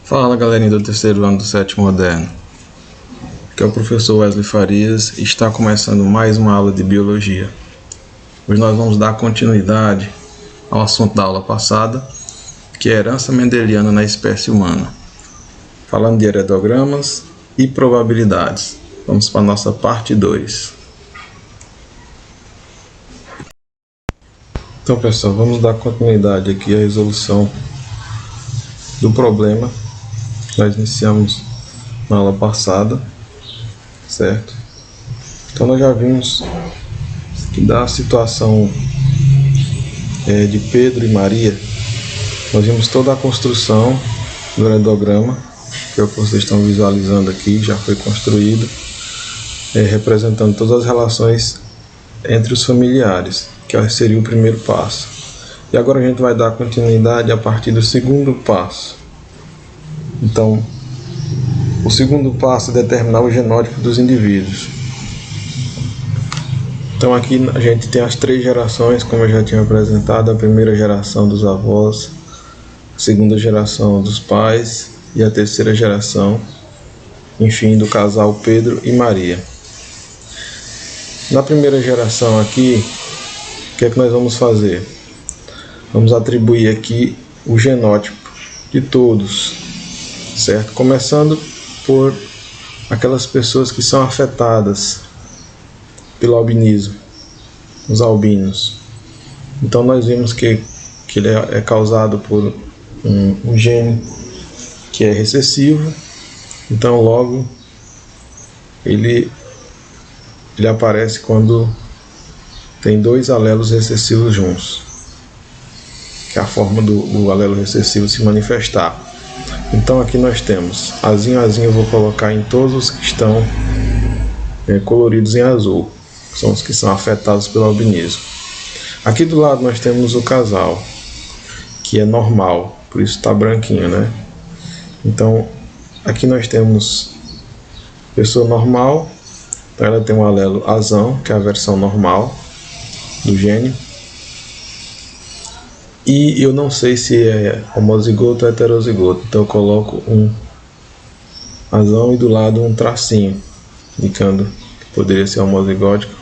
Fala galerinha do terceiro ano do sétimo moderno, aqui é o professor Wesley Farias e está começando mais uma aula de biologia. Hoje nós vamos dar continuidade ao assunto da aula passada, que é a herança mendeliana na espécie humana, falando de heredogramas e probabilidades. Vamos para a nossa parte 2. Então pessoal, vamos dar continuidade aqui à resolução do problema que nós iniciamos na aula passada, certo? Então nós já vimos que da situação de Pedro e Maria, nós vimos toda a construção do heredograma, que é o que vocês estão visualizando aqui, já foi construído, representando todas as relações entre os familiares, que seria o primeiro passo. E agora a gente vai dar continuidade a partir do segundo passo. Então, o segundo passo é determinar o genótipo dos indivíduos. Então aqui a gente tem as três gerações, como eu já tinha apresentado: a primeira geração dos avós, a segunda geração dos pais e a terceira geração, enfim, do casal Pedro e Maria. Na primeira geração aqui, o que é que nós vamos fazer? Vamos atribuir aqui o genótipo de todos, certo? Começando por aquelas pessoas que são afetadas pelo albinismo, os albinos. Então nós vimos que ele é causado por um gene que é recessivo, então logo ele aparece quando tem dois alelos recessivos juntos, que é a forma do alelo recessivo se manifestar. Então aqui nós temos azinho eu vou colocar em todos os que estão coloridos em azul, são os que são afetados pelo albinismo. Aqui do lado nós temos o casal, que é normal, por isso está branquinho, né? Então aqui nós temos pessoa normal, então ela tem um alelo azão, que é a versão normal do gene. E eu não sei se é homozigoto ou heterozigoto, então eu coloco um azão e do lado um tracinho, indicando que poderia ser homozigótico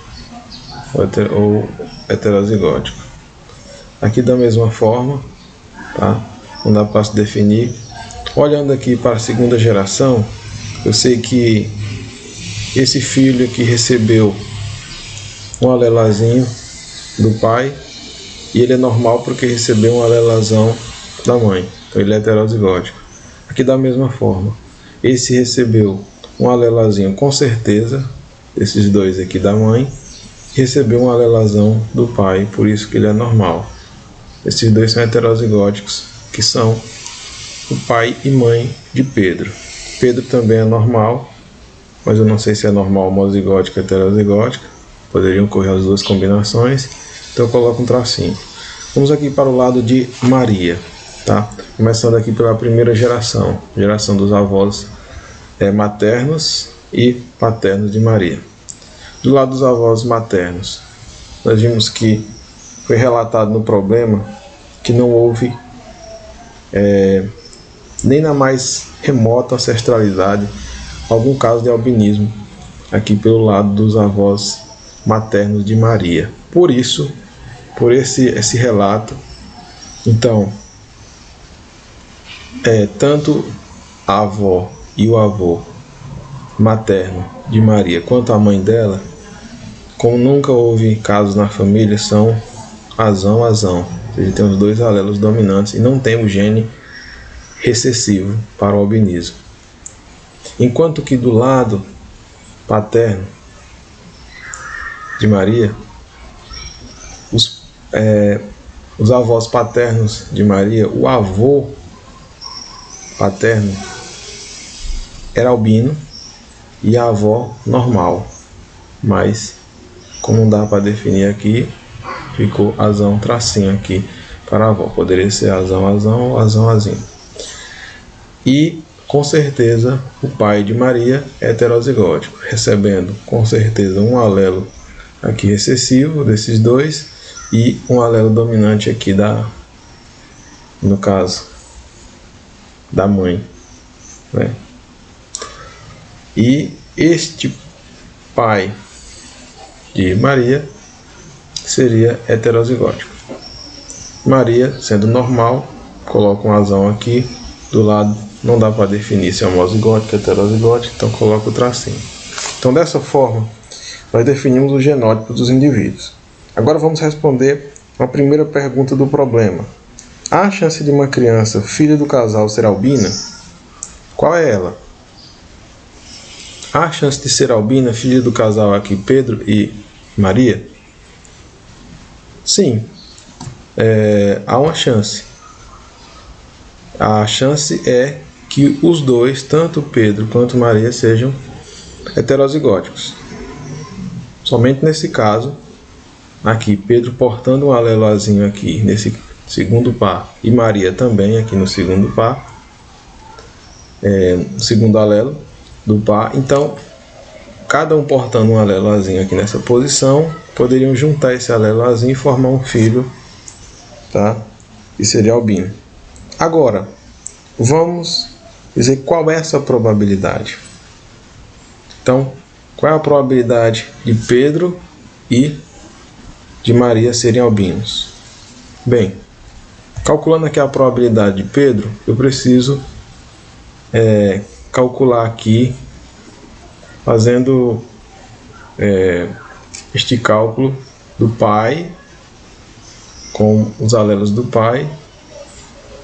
ou heterozigótico. Aqui da mesma forma, tá? Não dá para se definir. Olhando aqui para a segunda geração, eu sei que esse filho aqui recebeu um alelazinho do pai, e ele é normal porque recebeu um alelazão da mãe, então ele é heterozigótico. Aqui da mesma forma, esse recebeu um alelazinho com certeza, esses dois aqui da mãe, recebeu um alelazão do pai, por isso que ele é normal. Esses dois são heterozigóticos, que são o pai e mãe de Pedro. Pedro também é normal, mas eu não sei se é normal homozigótica ou heterozigótica, poderiam ocorrer as duas combinações. Então eu coloco um tracinho. Vamos aqui para o lado de Maria, tá? Começando aqui pela primeira geração dos avós maternos e paternos de Maria. Do lado dos avós maternos, nós vimos que foi relatado no problema que não houve nem na mais remota ancestralidade algum caso de albinismo aqui pelo lado dos avós maternos de Maria. Por isso, por esse relato, então, tanto a avó e o avô materno de Maria, quanto a mãe dela, como nunca houve casos na família, são azão. Ou seja, tem os dois alelos dominantes e não tem o gene recessivo para o albinismo. Enquanto que do lado paterno de Maria, os avós paternos de Maria, o avô paterno era albino e a avó normal, mas como não dá para definir aqui, ficou azão tracinho aqui para a avó, poderia ser azão ou azinho. E com certeza o pai de Maria é heterozigótico, recebendo com certeza um alelo aqui recessivo desses dois e um alelo dominante aqui no caso da mãe. né? E este pai de Maria seria heterozigótico. Maria, sendo normal, coloca um azão aqui do lado, não dá para definir se é homozigótico ou heterozigótico, então coloca o tracinho. Então, dessa forma, nós definimos o genótipo dos indivíduos. Agora vamos responder a primeira pergunta do problema. Há a chance de uma criança, filha do casal, ser albina? Qual é ela? Há a chance de ser albina, filha do casal aqui, Pedro e Maria? Sim, há uma chance. A chance é que os dois, tanto Pedro quanto Maria, sejam heterozigóticos. Somente nesse caso, aqui, Pedro portando um alelozinho aqui nesse segundo par, e Maria também aqui no segundo par, segundo alelo do par. Então, cada um portando um alelozinho aqui nessa posição, poderiam juntar esse alelozinho e formar um filho, tá? Que seria albino. Agora, vamos dizer qual é essa probabilidade. Então, qual é a probabilidade de Pedro e de Maria serem albinos? Bem, calculando aqui a probabilidade de Pedro, eu preciso calcular aqui, fazendo este cálculo do pai, com os alelos do pai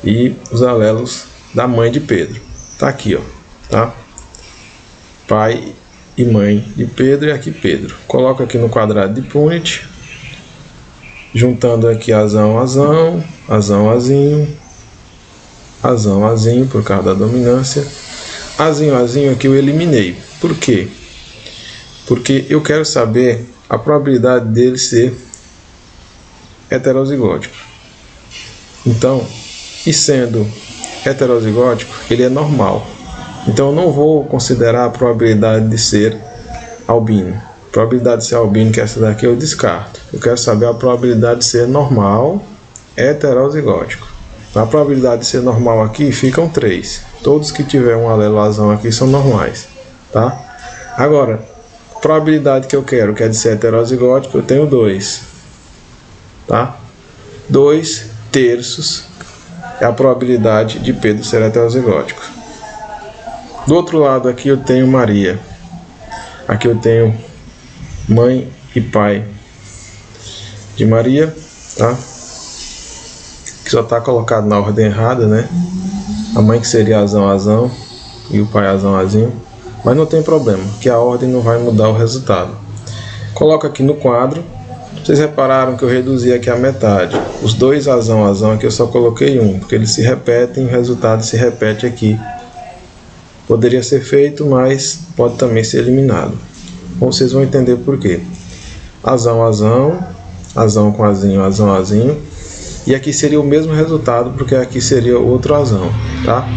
e os alelos da mãe de Pedro. Tá aqui, ó, tá? Pai e mãe de Pedro, e aqui Pedro. Coloco aqui no quadrado de Punnett, juntando aqui azão, azão, azão, azinho, azão, azinho, por causa da dominância. Azinho, azinho aqui eu eliminei. Por quê? Porque eu quero saber a probabilidade dele ser heterozigótico. Então, e sendo heterozigótico, ele é normal. Então eu não vou considerar a probabilidade de ser albino. A probabilidade de ser albino, que é essa daqui, eu descarto. Eu quero saber a probabilidade de ser normal, heterozigótico. A probabilidade de ser normal aqui ficam 3. Todos que tiver um alelazão aqui são normais, tá? Agora, a probabilidade que eu quero, que é de ser heterozigótico, eu tenho 2, tá? 2 terços é a probabilidade de Pedro ser heterozigótico. Do outro lado aqui eu tenho Maria. Aqui eu tenho mãe e pai de Maria, tá? Que só está colocado na ordem errada, né? A mãe que seria azão, azão, e o pai azão, azinho. Mas não tem problema, que a ordem não vai mudar o resultado. Coloco aqui no quadro. Vocês repararam que eu reduzi aqui a metade. Os dois azão, azão aqui eu só coloquei um, porque eles se repetem e o resultado se repete aqui. Poderia ser feito, mas pode também ser eliminado. Bom, vocês vão entender por quê. Azão, azão, azão com azinho, azão, azinho. E aqui seria o mesmo resultado, porque aqui seria outro azão, tá?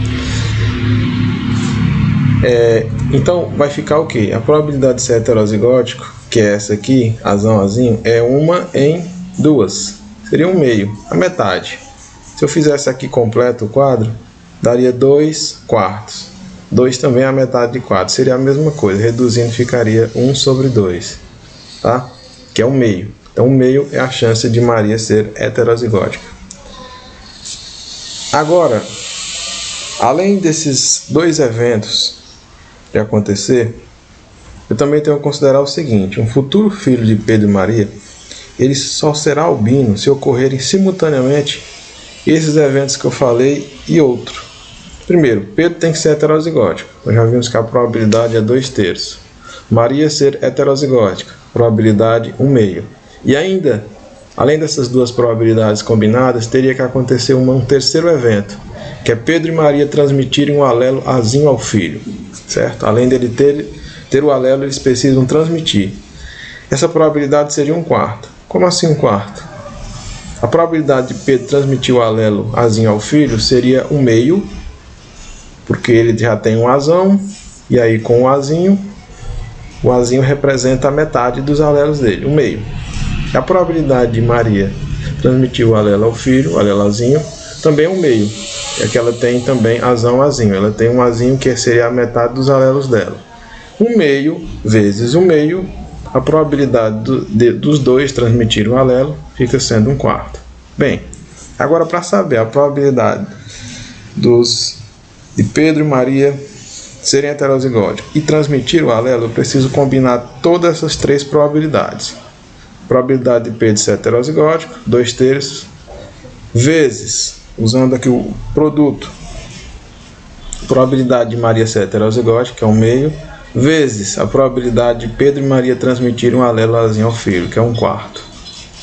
Então vai ficar o quê? A probabilidade de ser heterozigótico, que é essa aqui, azão, azinho, é 1 em 2. Seria um meio, a metade. Se eu fizesse aqui completo o quadro, daria 2 quartos. 2 também é a metade de 4. Seria a mesma coisa, reduzindo ficaria 1 sobre 2, tá? Que é um meio. Então, o meio é a chance de Maria ser heterozigótica. Agora, além desses dois eventos de acontecer, eu também tenho que considerar o seguinte: um futuro filho de Pedro e Maria, ele só será albino se ocorrerem simultaneamente esses eventos que eu falei e outro. Primeiro, Pedro tem que ser heterozigótico. Nós já vimos que a probabilidade é 2 terços. Maria ser heterozigótica, probabilidade 1 meio. E ainda, além dessas duas probabilidades combinadas, teria que acontecer um terceiro evento, que é Pedro e Maria transmitirem um alelo azinho ao filho, certo? Além dele ter o alelo, eles precisam transmitir. Essa probabilidade seria 1/4. Como assim 1/4? A probabilidade de Pedro transmitir o alelo azinho ao filho seria 1 meio, porque ele já tem um azão, e aí com o azinho representa a metade dos alelos dele, 1 meio. A probabilidade de Maria transmitir o alelo ao filho, o alelozinho, também um meio, é que ela tem também azão, azinho. Ela tem um azinho que seria a metade dos alelos dela. Um meio vezes um meio, a probabilidade dos dois transmitirem um alelo fica sendo 1/4. Bem, agora para saber a probabilidade de Pedro e Maria serem heterozigóticos e transmitir o alelo, eu preciso combinar todas essas três probabilidades. Probabilidade de Pedro ser heterozigótico, 2/3, vezes, usando aqui o produto, probabilidade de Maria ser heterozigótica, que é 1/2, vezes a probabilidade de Pedro e Maria transmitirem um alelo azinho ao filho, que é 1/4,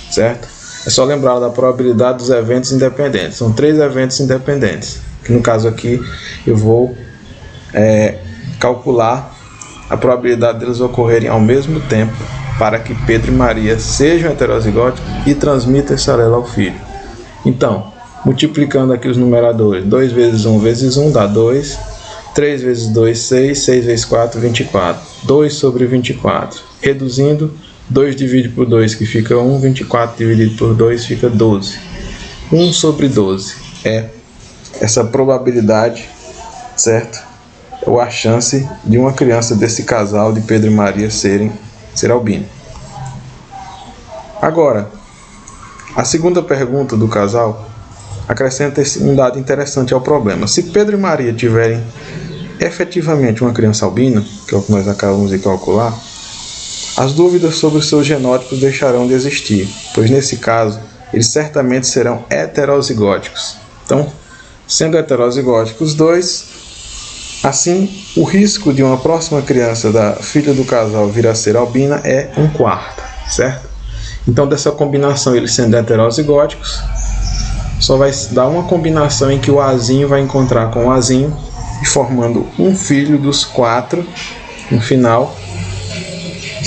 certo? É só lembrar da probabilidade dos eventos independentes. São 3 eventos independentes, que no caso aqui eu vou calcular a probabilidade deles ocorrerem ao mesmo tempo para que Pedro e Maria sejam heterozigóticos e transmitam esse alelo ao filho. Então, multiplicando aqui os numeradores, 2 vezes 1 vezes 1 dá 2, 3 vezes 2, 6, 6 vezes 4, 24, 2 sobre 24. Reduzindo, 2 dividido por 2 que fica 1, 24 dividido por 2 fica 12. 1 sobre 12 é essa probabilidade, certo? Ou a chance de uma criança desse casal de Pedro e Maria ser albino. Agora, a segunda pergunta do casal acrescenta um dado interessante ao problema. Se Pedro e Maria tiverem efetivamente uma criança albina, que é o que nós acabamos de calcular, as dúvidas sobre os seus genótipos deixarão de existir, pois nesse caso eles certamente serão heterozigóticos. Então, sendo heterozigóticos os dois, assim, o risco de uma próxima criança da filha do casal vir a ser albina é 1/4, certo? Então, dessa combinação, eles sendo heterozigóticos, só vai dar uma combinação em que o azinho vai encontrar com o azinho, e formando um filho dos 4, no final,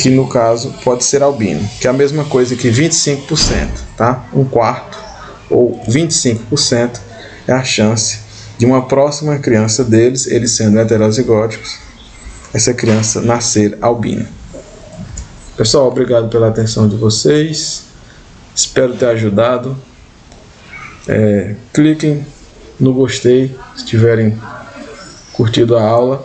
que no caso pode ser albino, que é a mesma coisa que 25%, tá? 1/4 ou 25% é a chance de uma próxima criança deles, eles sendo heterozigóticos, essa criança nascer albina. Pessoal, obrigado pela atenção de vocês, espero ter ajudado. Cliquem no gostei se tiverem curtido a aula,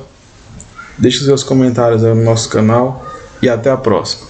deixe seus comentários aí no nosso canal e até a próxima.